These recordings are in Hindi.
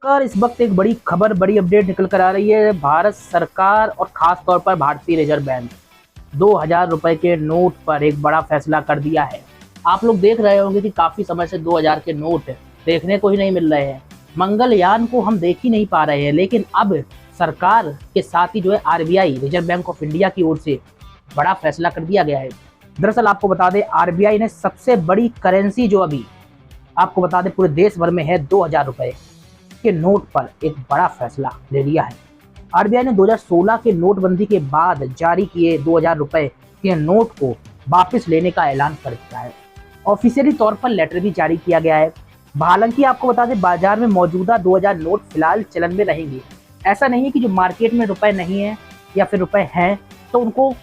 कर इस वक्त एक बड़ी खबर, बड़ी अपडेट निकल कर आ रही है। भारत सरकार और खास तौर पर भारतीय रिजर्व बैंक 2000 रुपए के नोट पर एक बड़ा फैसला कर दिया है। आप लोग देख रहे होंगे कि काफी समय से 2000 के नोट देखने को ही नहीं मिल रहे हैं। मंगलयान को हम देख ही नहीं पा रहे हैं, लेकिन अब सरकार के साथ ही जो है RBI, reserve bank of India की ओर से बड़ा फैसला कर दिया गया है। दरअसल आपको बता दें, आरबीआई ने सबसे बड़ी करेंसी जो अभी आपको बता दें पूरे देश भर में है 2000 रुपए के नोट पर एक बड़ा फैसला ले लिया है। आरबीआई ने 2016 के नोटबंदी के बाद जारी किए 2000 रुपए के नोट को वापस लेने का ऐलान कर दिया है। ऑफिशियली तौर पर लेटर भी जारी किया गया है। हालांकि आपको बता दें, बाजार में मौजूदा 2000 नोट फिलहाल चलन में रहेंगे। ऐसा नहीं है कि जो मार्केट में रुपए नहीं है या फिर रुपए हैं तो उनको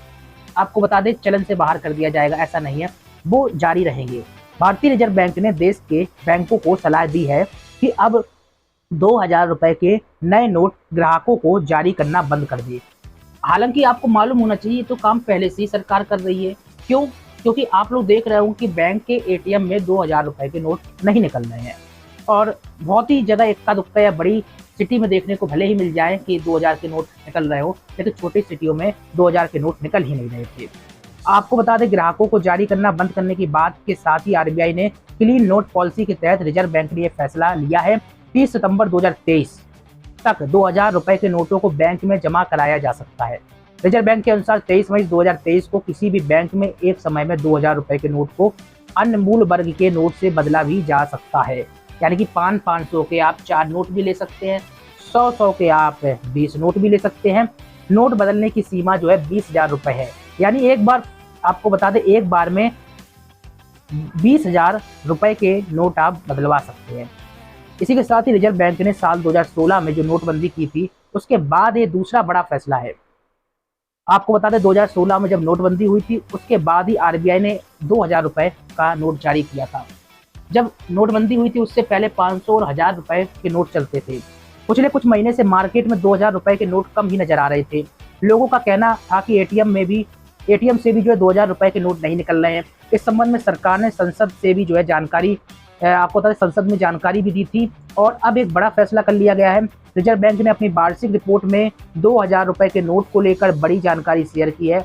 आपको बता दें चलन से बाहर कर दिया जाएगा, ऐसा नहीं है, वो जारी रहेंगे। भारतीय रिजर्व बैंक ने देश के बैंकों को सलाह दी है कि अब 2000 रुपए के नए नोट ग्राहकों को जारी करना बंद कर दिए। हालांकि आपको मालूम होना चाहिए तो काम पहले से ही सरकार कर रही है। क्यों? क्योंकि आप लोग देख रहे हो कि बैंक के एटीएम में 2000 रुपए के नोट नहीं निकल रहे हैं, और बहुत ही जगह इक्का दुक्का या बड़ी सिटी में देखने को भले ही मिल जाए कि 2000 के नोट निकल रहे हो, लेकिन छोटी सिटियों में 2000 के नोट निकल ही नहीं रहे थे। आपको बता दें, ग्राहकों को जारी करना बंद करने की बात के साथ ही आरबीआई ने क्लीन नोट पॉलिसी के तहत रिजर्व बैंक ने यह फैसला लिया है। 30 सितंबर 2023 तक 2000 रुपए के नोटों को बैंक में जमा कराया जा सकता है। रिजर्व बैंक के अनुसार 23 मई 2023 को किसी भी बैंक में एक समय में 2000 रुपए के नोट को अन्य मूल वर्ग के नोट से बदला भी जा सकता है। यानी कि 500 के आप 4 नोट भी ले सकते हैं, 100 के आप 20 नोट भी ले सकते हैं। नोट बदलने की सीमा जो है 20,000 रुपए है। यानी एक बार आपको बता दें, एक बार में 20,000 रुपए के नोट आप बदलवा सकते हैं। इसी के साथ ही रिजर्व बैंक ने साल 2016 में जो नोटबंदी की थी, उसके बाद ये दूसरा बड़ा फैसला है। आपको बता दें, 2016 में जब नोटबंदी हुई थी, उसके बाद ही आरबीआई ने 2000 रुपए का नोट जारी किया था। जब नोटबंदी हुई थी उससे पहले 500 और 1000 रुपए के नोट चलते थे। पिछले कुछ महीने से मार्केट में 2000 रुपए के नोट कम ही नजर आ रहे थे। लोगों का कहना था कि एटीएम से भी जो है 2000 रुपए के नोट नहीं निकल रहे हैं। इस संबंध में सरकार ने संसद से भी जो है जानकारी, आपको बता दें, संसद में जानकारी भी दी थी, और अब एक बड़ा फैसला कर लिया गया है। रिजर्व बैंक ने अपनी वार्षिक रिपोर्ट में 2000 रुपए के नोट को लेकर बड़ी जानकारी शेयर की है।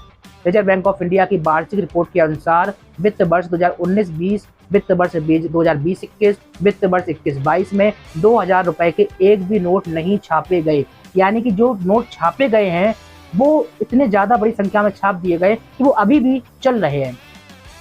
रिजर्व बैंक ऑफ इंडिया की वार्षिक रिपोर्ट के अनुसार वित्त वर्ष 2019-20, वित्त वर्ष 2020-21, वित्त वर्ष 21-22 में 2000 रुपए के एक भी नोट नहीं छापे गए। यानी कि जो नोट छापे गए हैं वो इतने ज्यादा बड़ी संख्या में छाप दिए गए कि वो अभी भी चल रहे हैं।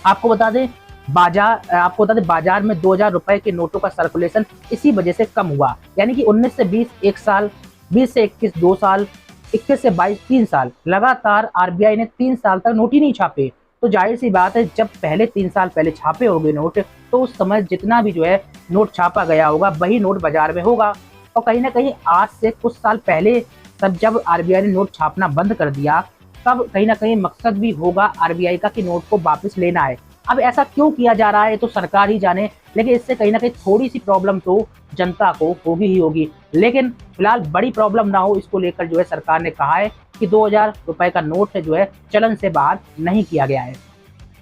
आपको बता दें, बाजार में 2000 रुपए के नोटों का सर्कुलेशन इसी वजह से कम हुआ। यानी कि 19 से 20 1 साल, 20 से 21 2 साल, 21 से 22 3 साल, लगातार आरबीआई ने 3 साल तक नोट ही नहीं छापे। तो जाहिर सी बात है, जब पहले 3 साल पहले छापे होंगे नोट, तो उस समय जितना भी जो है नोट छापा गया होगा वही नोट बाजार में होगा। और कहीं ना कहीं आज से कुछ साल पहले तब जब आरबीआई ने नोट छापना बंद कर दिया, तब कहीं ना कहीं मकसद भी होगा आरबीआई का कि नोट को वापस लेना है। अब ऐसा क्यों किया जा रहा है तो सरकार ही जाने, लेकिन इससे कहीं ना कहीं थोड़ी सी प्रॉब्लम तो जनता को होगी ही होगी। लेकिन फिलहाल बड़ी प्रॉब्लम ना हो, इसको लेकर जो है सरकार ने कहा है कि 2000 रुपए का नोट जो है चलन से बाहर नहीं किया गया है।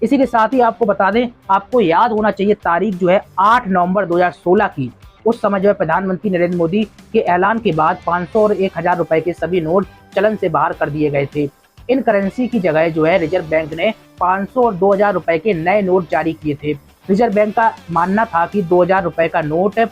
इसी के साथ ही आपको बता दें, आपको याद होना चाहिए तारीख जो है 8 नवंबर 2016 की। उस समय जो है प्रधानमंत्री नरेंद्र मोदी के ऐलान के बाद 500 और 1000 रुपए के सभी नोट चलन से बाहर कर दिए गए थे। इन करेंसी की जगह जो है रिजर्व बैंक ने 500 और 2000 रुपए के नए नोट जारी किए थे। रिजर्व बैंक का मानना था कि 2000 रुपए का नोट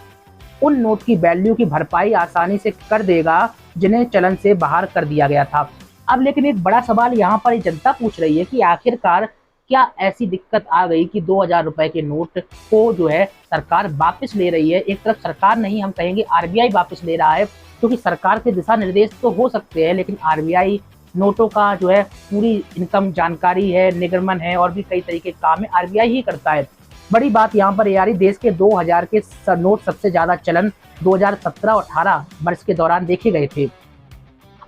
उन नोट की वैल्यू की भरपाई आसानी से कर देगा जिन्हें चलन से बाहर कर दिया गया था। अब लेकिन एक बड़ा सवाल यहाँ पर जनता पूछ रही है कि आखिरकार क्या ऐसी दिक्कत आ गई कि 2000 रुपए के नोट को जो है सरकार वापस ले रही है। एक तरफ सरकार नहीं, हम कहेंगे आरबीआई वापस ले रहा है, क्योंकि सरकार के दिशा निर्देश तो हो सकते हैं, लेकिन आरबीआई नोटों का जो है पूरी इनकम जानकारी है, निगमन है, और भी कई तरीके के काम है, आरबीआई ही करता है। बड़ी बात यहाँ पर यारी, देश के 2000 के नोट सबसे ज्यादा चलन 2017 और 18 वर्ष के दौरान देखे गए थे।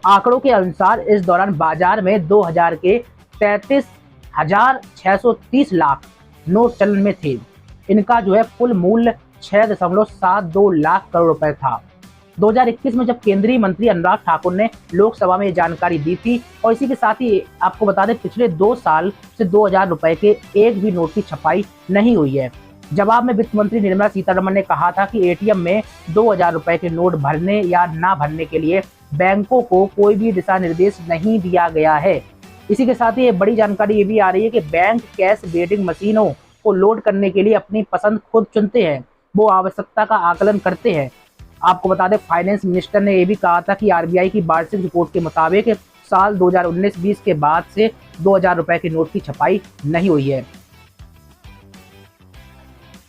आंकड़ों के अनुसार इस दौरान बाजार में 2000 के 33,630 लाख नोट चलन में थे। इनका जो है कुल मूल्य 6.72 लाख करोड़ रुपए था। 2021 में जब केंद्रीय मंत्री अनुराग ठाकुर ने लोकसभा में ये जानकारी दी थी, और इसी के साथ ही आपको बता दें, पिछले 2 साल से 2000 रुपए के एक भी नोट की छपाई नहीं हुई है। जवाब में वित्त मंत्री निर्मला सीतारमण ने कहा था कि एटीएम में 2000 रुपए के नोट भरने या ना भरने के लिए बैंकों को कोई भी दिशा निर्देश नहीं दिया गया है। इसी के साथ ही ये बड़ी जानकारी ये भी आ रही है कि बैंक कैश वेटिंग मशीनों को लोड करने के लिए अपनी पसंद खुद चुनते हैं, वो आवश्यकता का आकलन करते हैं। आपको बता दें, फाइनेंस मिनिस्टर ने यह भी कहा था कि आरबीआई की वार्षिक रिपोर्ट के मुताबिक साल 2019-20 के बाद से 2000 रुपए के नोट की छपाई नहीं हुई है।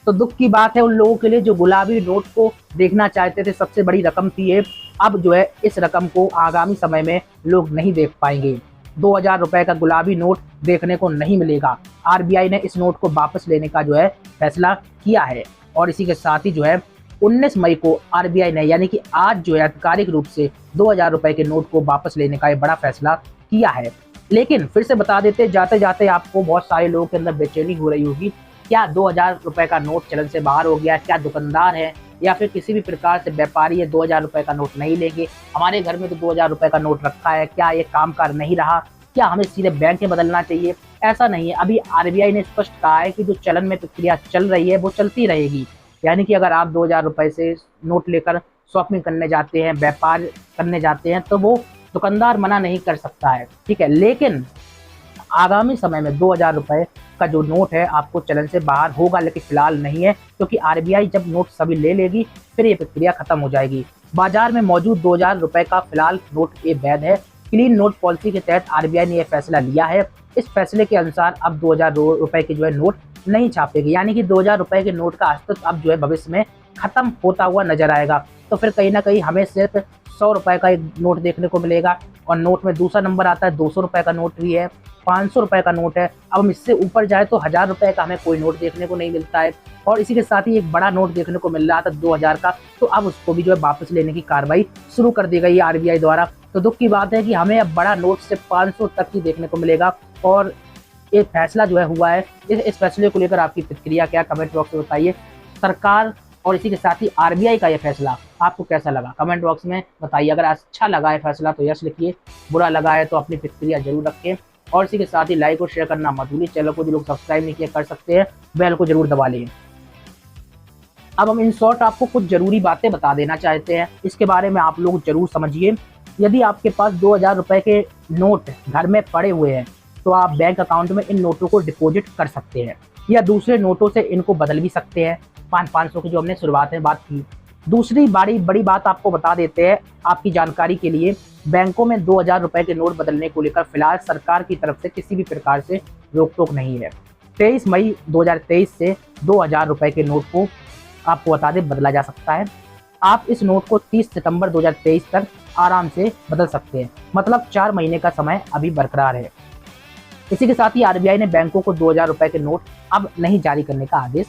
तो दुख की बात है उन लोगों के लिए जो गुलाबी नोट को देखना चाहते थे, सबसे बड़ी रकम थी ये। अब जो है इस रकम को आगामी समय में लोग नहीं देख पाएंगे। 2000 रुपए का गुलाबी नोट देखने को नहीं मिलेगा। आरबीआई ने इस नोट को वापस लेने का जो है फैसला किया है और इसी के साथ ही जो है 19 मई को आरबीआई ने, यानी कि आज जो है आधिकारिक रूप से 2000 रुपए के नोट को वापस लेने का एक बड़ा फैसला किया है। लेकिन फिर से बता देते जाते जाते आपको बहुत सारे लोगों के अंदर बेचैनी हो रही होगी, क्या 2000 रुपए का नोट चलन से बाहर हो गया? क्या दुकानदार है या फिर किसी भी प्रकार से व्यापारी है 2000 रुपए का नोट नहीं लेंगे? हमारे घर में तो 2000 रुपए का नोट रखा है, क्या ये काम कर नहीं रहा? क्या हमें सीधे बैंक में बदलना चाहिए? ऐसा नहीं है। अभी आरबीआई ने स्पष्ट कहा है कि जो चलन में प्रक्रिया चल रही है वो चलती रहेगी। यानी कि अगर आप 2000 रुपए से नोट लेकर शॉपिंग करने जाते हैं, व्यापार करने जाते हैं, तो वो दुकानदार मना नहीं कर सकता है, ठीक है। लेकिन आगामी समय में 2000 रुपए का जो नोट है आपको चलन से बाहर होगा, लेकिन फिलहाल नहीं है, क्योंकि आरबीआई जब नोट सभी ले लेगी फिर ये प्रक्रिया खत्म हो जाएगी। बाजार में मौजूद 2000 रुपए का फिलहाल नोट ये वैध है। क्लीन नोट पॉलिसी के तहत आरबीआई ने यह फैसला लिया है। इस फैसले के अनुसार अब 2000 रुपए के जो है नोट नहीं छापेगी, यानी कि 2000 रुपए के नोट का अस्तित्व अब जो है भविष्य में खत्म होता हुआ नजर आएगा। तो फिर कहीं ना कहीं हमें सिर्फ 100 रुपए का एक नोट देखने को मिलेगा और नोट में दूसरा नंबर आता है, 200 रुपए का नोट भी है, 500 रुपए का नोट है। अब हम इससे ऊपर जाए तो 1000 रुपए का हमें कोई नोट देखने को नहीं मिलता है और इसी के साथ ही एक बड़ा नोट देखने को मिल रहा था 2000 का, तो अब उसको भी जो है वापस लेने की कार्रवाई शुरू कर दी गई है आरबीआई द्वारा। तो दुख की बात है कि हमें अब बड़ा नोट से 500 तक ही देखने को मिलेगा और ये फैसला जो है हुआ है। इस फैसले को लेकर आपकी प्रतिक्रिया क्या, कमेंट बॉक्स में बताइए। सरकार और इसी के साथ ही आरबीआई का यह फैसला आपको कैसा लगा कमेंट बॉक्स में बताइए। अगर अच्छा लगा है फैसला तो यस लिखिए, बुरा लगा है तो अपनी प्रतिक्रिया जरूर रखें और इसी के साथ ही लाइक और शेयर करना मत भूलिए। चैनल को जो लोग सब्सक्राइब नहीं किए कर सकते हैं, बेल को जरूर दबा लें। अब हम इन शॉर्ट आपको कुछ जरूरी बातें बता देना चाहते हैं, इसके बारे में आप लोग जरूर समझिए। यदि आपके पास 2000 रुपए के नोट घर में पड़े हुए हैं तो आप बैंक अकाउंट में इन नोटों को डिपॉजिट कर सकते हैं या दूसरे नोटों से इनको बदल भी सकते हैं। 500 की जो हमने शुरुआत में बात की। दूसरी बड़ी बात आपको बता देते हैं आपकी जानकारी के लिए, बैंकों में 2000 रुपए के नोट बदलने को लेकर फिलहाल सरकार की तरफ से किसी भी प्रकार से रोक टोक नहीं है। 23 मई 2023 से 2000 रुपए के नोट को आपको बता दें बदला जा सकता है। आप इस नोट को 30 सितंबर 2023 तक आराम से बदल सकते हैं, मतलब 4 महीने का समय अभी बरकरार है। इसी के साथ ही आरबीआई ने बैंकों को 2000 रुपए के नोट अब नहीं जारी करने का आदेश